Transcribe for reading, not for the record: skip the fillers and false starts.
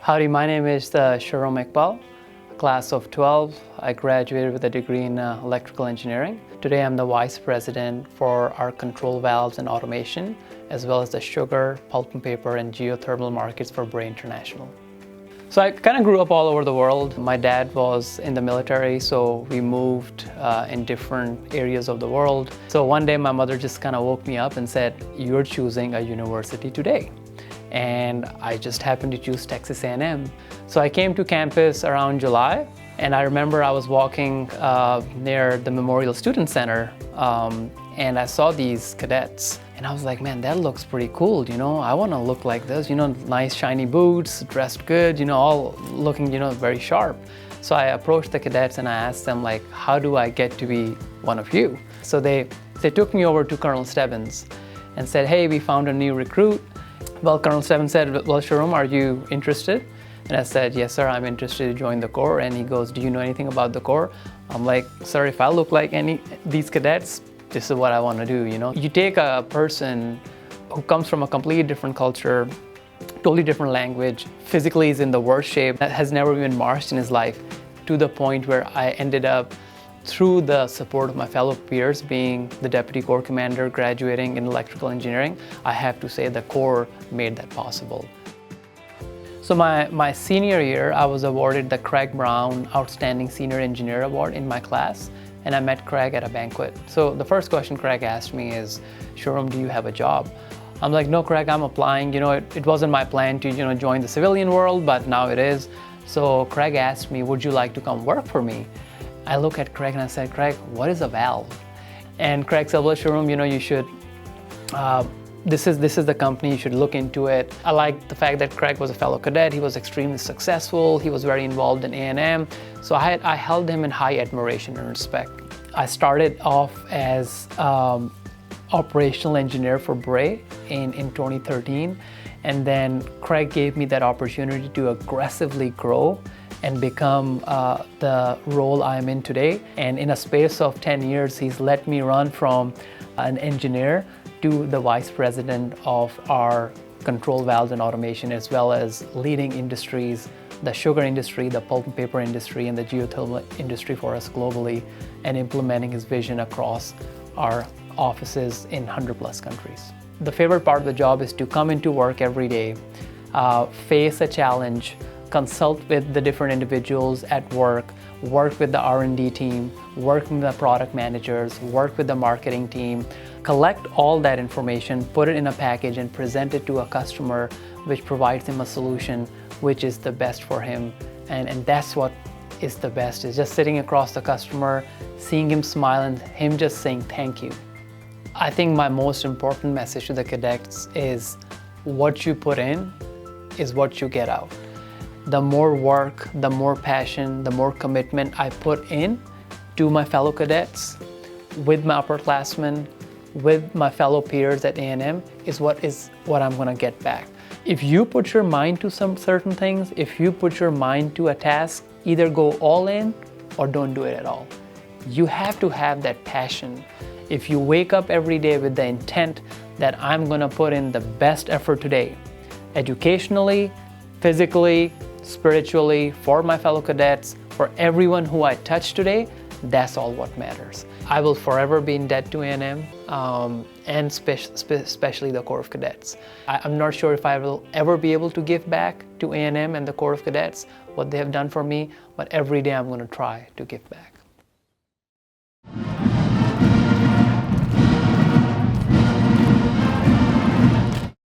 Howdy, my name is Shahrum Iqubal, class of 12. I graduated with a degree in electrical engineering. Today I'm the Vice President for our control valves and automation, as well as the sugar, pulp and paper, and geothermal markets for Bray International. So I kind of grew up all over the world. My dad was in the military, so we moved in different areas of the world. So one day my mother just kind of woke me up and said, "You're choosing a university today." And I just happened to choose Texas A&M. So I came to campus around July, and I remember I was walking near the Memorial Student Center, and I saw these cadets. And I was like, man, that looks pretty cool, I want to look like this, nice shiny boots, dressed good, all looking, very sharp. So I approached the cadets and I asked them, like, how do I get to be one of you? So they took me over to Colonel Stebbins and said, hey, we found a new recruit. Well, Colonel Stebbins said, well, Shahrum, are you interested? And I said, yes, sir, I'm interested to join the Corps. And he goes, do you know anything about the Corps? I'm like, sir, if I look like these cadets, this is what I want to do, You take a person who comes from a completely different culture, totally different language, physically is in the worst shape, that has never even marched in his life, to the point where I ended up, through the support of my fellow peers, being the Deputy Corps Commander, graduating in electrical engineering. I have to say the Corps made that possible. So my senior year, I was awarded the Craig Brown Outstanding Senior Engineer Award in my class, and I met Craig at a banquet. So the first question Craig asked me is, Shahrum, do you have a job? I'm like, no, Craig, I'm applying. It wasn't my plan to join the civilian world, but now it is. So Craig asked me, would you like to come work for me? I look at Craig and I said, Craig, what is a valve? And Craig said, well, Shahrum, you should, this is the company, you should look into it. I like the fact that Craig was a fellow cadet. He was extremely successful. He was very involved in A&M. So I held him in high admiration and respect. I started off as operational engineer for Bray in 2013. And then Craig gave me that opportunity to aggressively grow and become the role I'm in today. And in a space of 10 years, he's let me run from an engineer to the vice president of our control valves and automation, as well as leading industries, the sugar industry, the pulp and paper industry, and the geothermal industry for us globally, and implementing his vision across our offices in 100+ countries. The favorite part of the job is to come into work every day, face a challenge, consult with the different individuals at work with the R&D team, work with the product managers, work with the marketing team, collect all that information, put it in a package and present it to a customer, which provides him a solution which is the best for him. And that's what is the best, is just sitting across the customer, seeing him smile and him just saying thank you. I think my most important message to the cadets is what you put in is what you get out. The more work, the more passion, the more commitment I put in to my fellow cadets, with my upperclassmen, with my fellow peers at A&M is what I'm gonna get back. If you put your mind to some certain things, if you put your mind to a task, either go all in or don't do it at all. You have to have that passion. If you wake up every day with the intent that I'm gonna put in the best effort today, educationally, physically, spiritually, for my fellow cadets, for everyone who I touch today, that's all what matters. I will forever be in debt to A&M, and especially the Corps of Cadets. I'm not sure if I will ever be able to give back to A&M and the Corps of Cadets what they have done for me, but every day I'm going to try to give back.